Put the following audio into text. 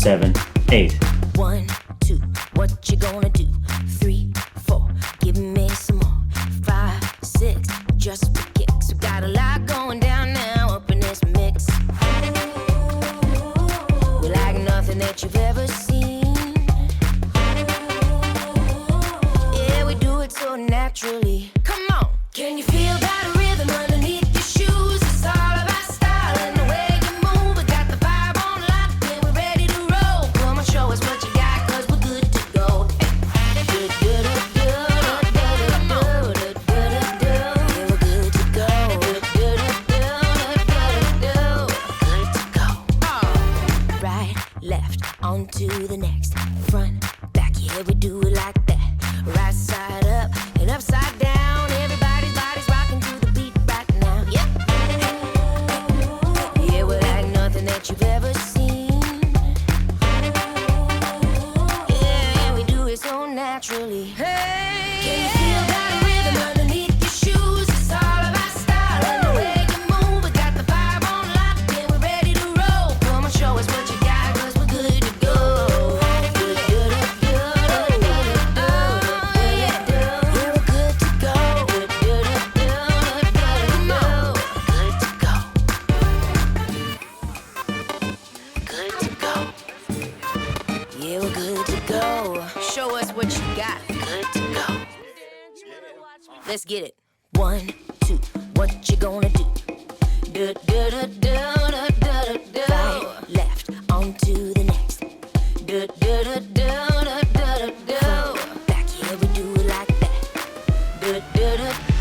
7, 8. 1, 2, what you gonna do? 3, 4, give me some more. 5, 6, just for kicks. We got a lot going down now up in this mix. We like nothing that you've ever seen. Yeah, we do it so naturally. Come on, can you feel that rhythm underneath your shoes? It's all about style and the way you move. We got the vibe on lock and we're ready to roll. Come on, show us what you got, cause we're good to go. Right, left, on to the next. Front, back, yeah, we do it like that. Right side up and upside down. Everybody's body's rocking to the beat right now. Yep. Yeah, we're like nothing that you've ever seen. Yeah, we do it so naturally. Hey, can you feel that rhythm underneath your shoes? It's all about style and the way you move. We got the vibe on lock and we're ready to roll. Come on, show us what you got, cause we're good to go. Yeah, we're good to go. Show us what you got. Good to go. Let's get it. 1, 2, what you gonna do? Right, left, on to the next. Front, back, yeah, we do it like that.